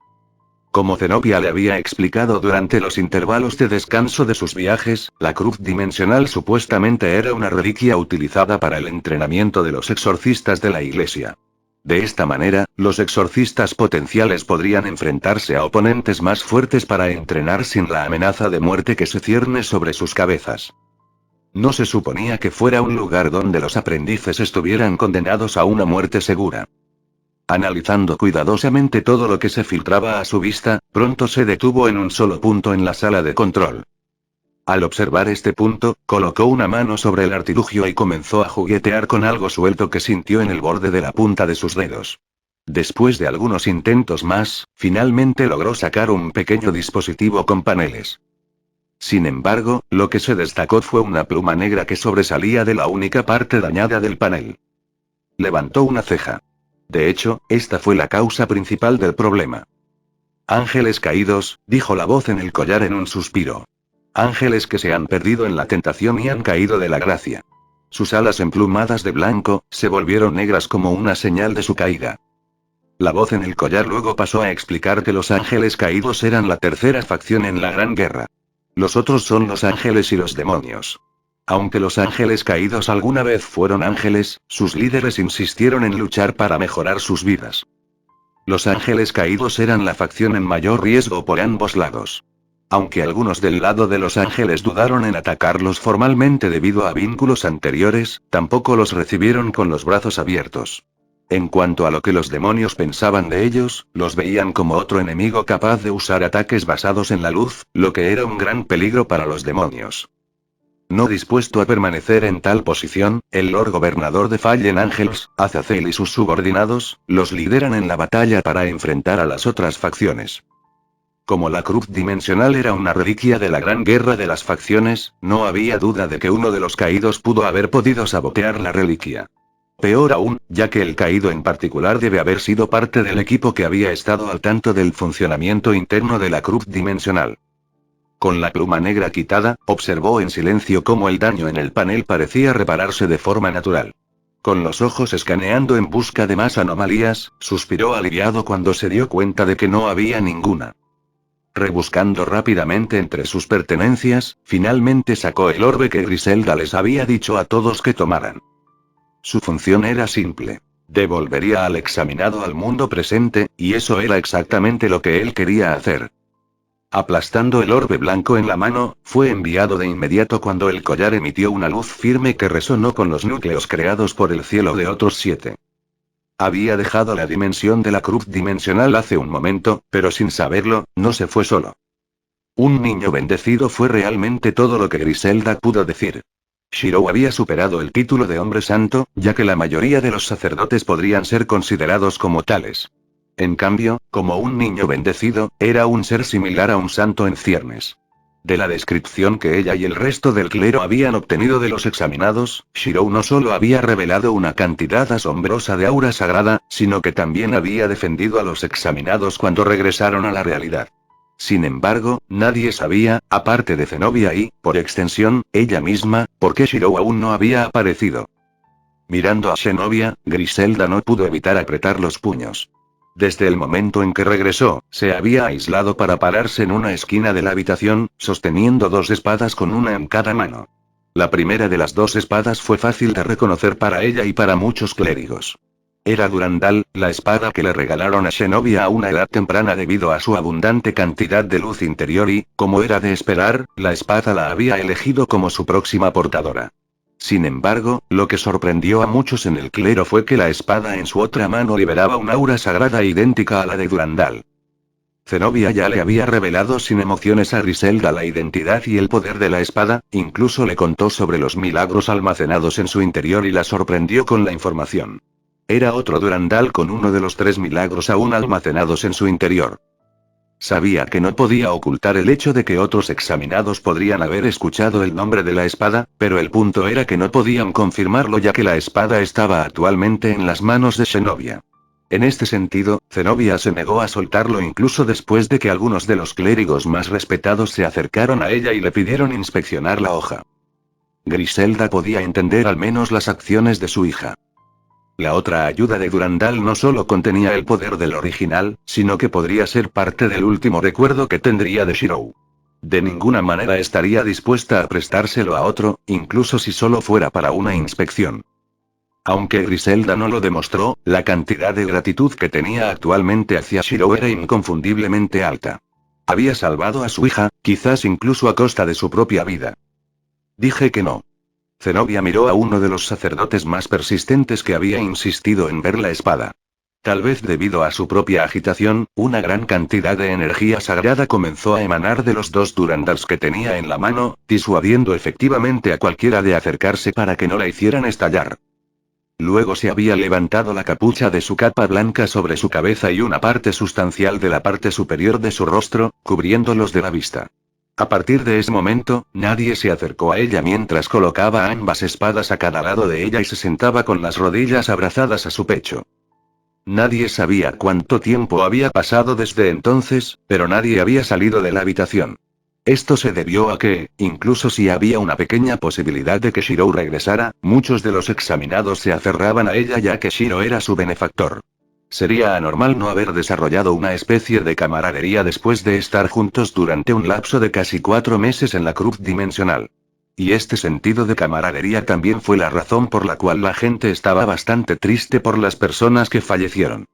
Como Zenobia le había explicado durante los intervalos de descanso de sus viajes, la cruz dimensional supuestamente era una reliquia utilizada para el entrenamiento de los exorcistas de la iglesia. De esta manera, los exorcistas potenciales podrían enfrentarse a oponentes más fuertes para entrenar sin la amenaza de muerte que se cierne sobre sus cabezas. No se suponía que fuera un lugar donde los aprendices estuvieran condenados a una muerte segura. Analizando cuidadosamente todo lo que se filtraba a su vista, pronto se detuvo en un solo punto en la sala de control. Al observar este punto, colocó una mano sobre el artilugio y comenzó a juguetear con algo suelto que sintió en el borde de la punta de sus dedos. Después de algunos intentos más, finalmente logró sacar un pequeño dispositivo con paneles. Sin embargo, lo que se destacó fue una pluma negra que sobresalía de la única parte dañada del panel. Levantó una ceja. De hecho, esta fue la causa principal del problema. Ángeles caídos, dijo la voz en el collar en un suspiro. Ángeles que se han perdido en la tentación y han caído de la gracia. Sus alas emplumadas de blanco, se volvieron negras como una señal de su caída. La voz en el collar luego pasó a explicar que los ángeles caídos eran la tercera facción en la Gran Guerra. Los otros son los ángeles y los demonios. Aunque los ángeles caídos alguna vez fueron ángeles, sus líderes insistieron en luchar para mejorar sus vidas. Los ángeles caídos eran la facción en mayor riesgo por ambos lados. Aunque algunos del lado de los ángeles dudaron en atacarlos formalmente debido a vínculos anteriores, tampoco los recibieron con los brazos abiertos. En cuanto a lo que los demonios pensaban de ellos, los veían como otro enemigo capaz de usar ataques basados en la luz, lo que era un gran peligro para los demonios. No dispuesto a permanecer en tal posición, el Lord Gobernador de Fallen Angels, Azazel y sus subordinados, los lideran en la batalla para enfrentar a las otras facciones. Como la cruz dimensional era una reliquia de la gran guerra de las facciones, no había duda de que uno de los caídos pudo haber podido sabotear la reliquia. Peor aún, ya que el caído en particular debe haber sido parte del equipo que había estado al tanto del funcionamiento interno de la cruz dimensional. Con la pluma negra quitada, observó en silencio cómo el daño en el panel parecía repararse de forma natural. Con los ojos escaneando en busca de más anomalías, suspiró aliviado cuando se dio cuenta de que no había ninguna. Rebuscando rápidamente entre sus pertenencias, finalmente sacó el orbe que Griselda les había dicho a todos que tomaran. Su función era simple. Devolvería al examinado al mundo presente, y eso era exactamente lo que él quería hacer. Aplastando el orbe blanco en la mano, fue enviado de inmediato cuando el collar emitió una luz firme que resonó con los núcleos creados por el cielo de otros 7. Había dejado la dimensión de la cruz dimensional hace un momento, pero sin saberlo, no se fue solo. Un niño bendecido fue realmente todo lo que Griselda pudo decir. Shirou había superado el título de hombre santo, ya que la mayoría de los sacerdotes podrían ser considerados como tales. En cambio, como un niño bendecido, era un ser similar a un santo en ciernes. De la descripción que ella y el resto del clero habían obtenido de los examinados, Shirou no solo había revelado una cantidad asombrosa de aura sagrada, sino que también había defendido a los examinados cuando regresaron a la realidad. Sin embargo, nadie sabía, aparte de Zenobia y, por extensión, ella misma, por qué Shirou aún no había aparecido. Mirando a Zenobia, Griselda no pudo evitar apretar los puños. Desde el momento en que regresó, se había aislado para pararse en una esquina de la habitación, sosteniendo 2 espadas con una en cada mano. La primera de las 2 espadas fue fácil de reconocer para ella y para muchos clérigos. Era Durandal, la espada que le regalaron a Zenobia a una edad temprana debido a su abundante cantidad de luz interior y, como era de esperar, la espada la había elegido como su próxima portadora. Sin embargo, lo que sorprendió a muchos en el clero fue que la espada en su otra mano liberaba un aura sagrada idéntica a la de Durandal. Zenobia ya le había revelado sin emociones a Griselda la identidad y el poder de la espada, incluso le contó sobre los milagros almacenados en su interior y la sorprendió con la información. Era otro Durandal con uno de los 3 milagros aún almacenados en su interior. Sabía que no podía ocultar el hecho de que otros examinados podrían haber escuchado el nombre de la espada, pero el punto era que no podían confirmarlo ya que la espada estaba actualmente en las manos de Zenobia. En este sentido, Zenobia se negó a soltarlo incluso después de que algunos de los clérigos más respetados se acercaron a ella y le pidieron inspeccionar la hoja. Griselda podía entender al menos las acciones de su hija. La otra ayuda de Durandal no solo contenía el poder del original, sino que podría ser parte del último recuerdo que tendría de Shirou. De ninguna manera estaría dispuesta a prestárselo a otro, incluso si solo fuera para una inspección. Aunque Griselda no lo demostró, la cantidad de gratitud que tenía actualmente hacia Shirou era inconfundiblemente alta. Había salvado a su hija, quizás incluso a costa de su propia vida. Dije que no. Zenobia miró a uno de los sacerdotes más persistentes que había insistido en ver la espada. Tal vez debido a su propia agitación, una gran cantidad de energía sagrada comenzó a emanar de los 2 Durandals que tenía en la mano, disuadiendo efectivamente a cualquiera de acercarse para que no la hicieran estallar. Luego se había levantado la capucha de su capa blanca sobre su cabeza y una parte sustancial de la parte superior de su rostro, cubriéndolos de la vista. A partir de ese momento, nadie se acercó a ella mientras colocaba ambas espadas a cada lado de ella y se sentaba con las rodillas abrazadas a su pecho. Nadie sabía cuánto tiempo había pasado desde entonces, pero nadie había salido de la habitación. Esto se debió a que, incluso si había una pequeña posibilidad de que Shirou regresara, muchos de los examinados se aferraban a ella ya que Shiro era su benefactor. Sería anormal no haber desarrollado una especie de camaradería después de estar juntos durante un lapso de casi 4 meses en la cruz dimensional. Y este sentido de camaradería también fue la razón por la cual la gente estaba bastante triste por las personas que fallecieron.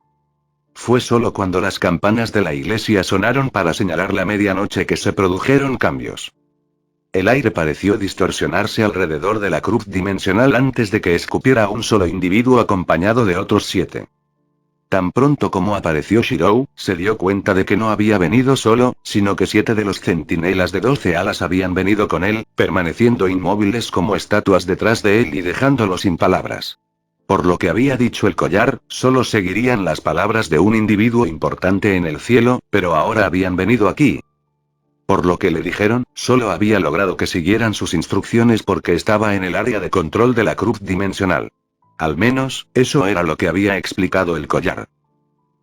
Fue solo cuando las campanas de la iglesia sonaron para señalar la medianoche que se produjeron cambios. El aire pareció distorsionarse alrededor de la cruz dimensional antes de que escupiera a un solo individuo acompañado de otros 7. Tan pronto como apareció Shirou, se dio cuenta de que no había venido solo, sino que 7 de los centinelas de 12 alas habían venido con él, permaneciendo inmóviles como estatuas detrás de él y dejándolo sin palabras. Por lo que había dicho el collar, solo seguirían las palabras de un individuo importante en el cielo, pero ahora habían venido aquí. Por lo que le dijeron, solo había logrado que siguieran sus instrucciones porque estaba en el área de control de la cruz dimensional. Al menos, eso era lo que había explicado el collar.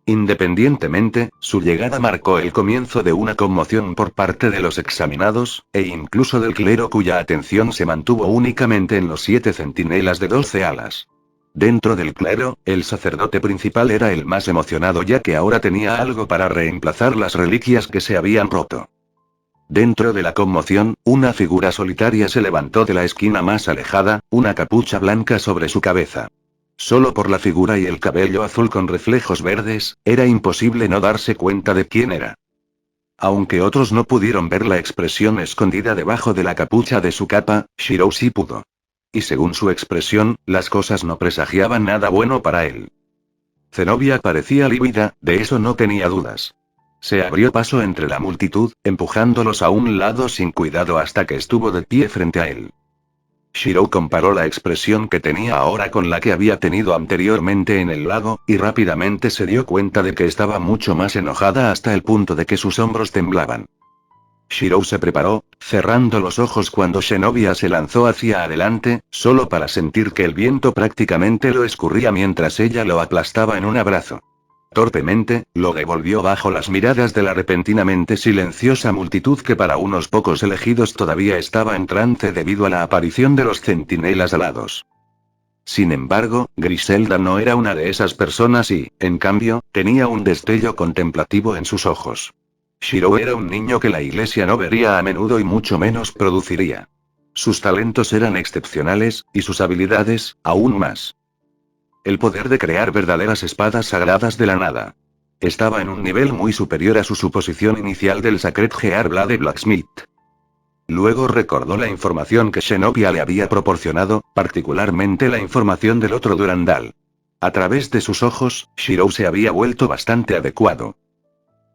Independientemente, su llegada marcó el comienzo de una conmoción por parte de los examinados, e incluso del clero cuya atención se mantuvo únicamente en los 7 centinelas de 12 alas. Dentro del clero, el sacerdote principal era el más emocionado ya que ahora tenía algo para reemplazar las reliquias que se habían roto. Dentro de la conmoción, una figura solitaria se levantó de la esquina más alejada, una capucha blanca sobre su cabeza. Solo por la figura y el cabello azul con reflejos verdes, era imposible no darse cuenta de quién era. Aunque otros no pudieron ver la expresión escondida debajo de la capucha de su capa, Shirou sí pudo. Y según su expresión, las cosas no presagiaban nada bueno para él. Zenobia parecía lívida, de eso no tenía dudas. Se abrió paso entre la multitud, empujándolos a un lado sin cuidado hasta que estuvo de pie frente a él. Shirou comparó la expresión que tenía ahora con la que había tenido anteriormente en el lago, y rápidamente se dio cuenta de que estaba mucho más enojada hasta el punto de que sus hombros temblaban. Shirou se preparó, cerrando los ojos cuando Zenobia se lanzó hacia adelante, solo para sentir que el viento prácticamente lo escurría mientras ella lo aplastaba en un abrazo. Torpemente, lo devolvió bajo las miradas de la repentinamente silenciosa multitud que para unos pocos elegidos todavía estaba en trance debido a la aparición de los centinelas alados. Sin embargo, Griselda no era una de esas personas y, en cambio, tenía un destello contemplativo en sus ojos. Shirou era un niño que la iglesia no vería a menudo y mucho menos produciría. Sus talentos eran excepcionales, y sus habilidades, aún más. El poder de crear verdaderas espadas sagradas de la nada. Estaba en un nivel muy superior a su suposición inicial del Sacred Gear Blade Blacksmith. Luego recordó la información que Zenobia le había proporcionado, particularmente la información del otro Durandal. A través de sus ojos, Shirou se había vuelto bastante adecuado.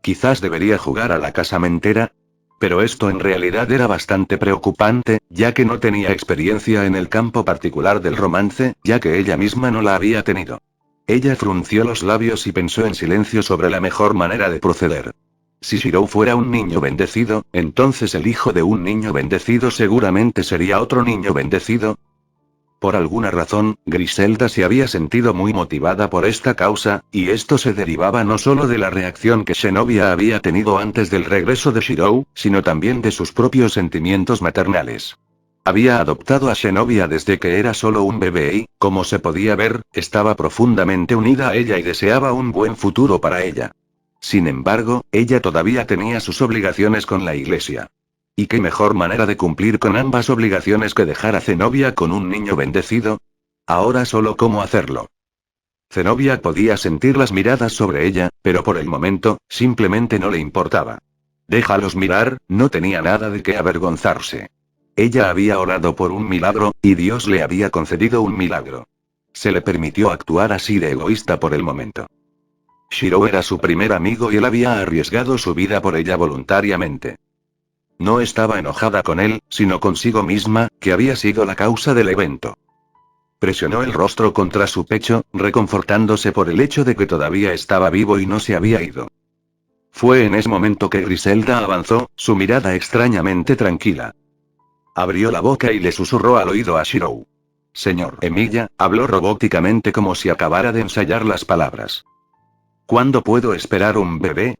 Quizás debería jugar a la casamentera. Pero esto en realidad era bastante preocupante, ya que no tenía experiencia en el campo particular del romance, ya que ella misma no la había tenido. Ella frunció los labios y pensó en silencio sobre la mejor manera de proceder. Si Shirou fuera un niño bendecido, entonces el hijo de un niño bendecido seguramente sería otro niño bendecido. Por alguna razón, Griselda se había sentido muy motivada por esta causa, y esto se derivaba no solo de la reacción que Zenobia había tenido antes del regreso de Shirou, sino también de sus propios sentimientos maternales. Había adoptado a Zenobia desde que era solo un bebé y, como se podía ver, estaba profundamente unida a ella y deseaba un buen futuro para ella. Sin embargo, ella todavía tenía sus obligaciones con la iglesia. ¿Y qué mejor manera de cumplir con ambas obligaciones que dejar a Zenobia con un niño bendecido? Ahora solo cómo hacerlo. Zenobia podía sentir las miradas sobre ella, pero por el momento, simplemente no le importaba. Déjalos mirar, no tenía nada de qué avergonzarse. Ella había orado por un milagro, y Dios le había concedido un milagro. Se le permitió actuar así de egoísta por el momento. Shirou era su primer amigo y él había arriesgado su vida por ella voluntariamente. No estaba enojada con él, sino consigo misma, que había sido la causa del evento. Presionó el rostro contra su pecho, reconfortándose por el hecho de que todavía estaba vivo y no se había ido. Fue en ese momento que Griselda avanzó, su mirada extrañamente tranquila. Abrió la boca y le susurró al oído a Shirou. Señor Emilia, habló robóticamente como si acabara de ensayar las palabras. ¿Cuándo puedo esperar un bebé?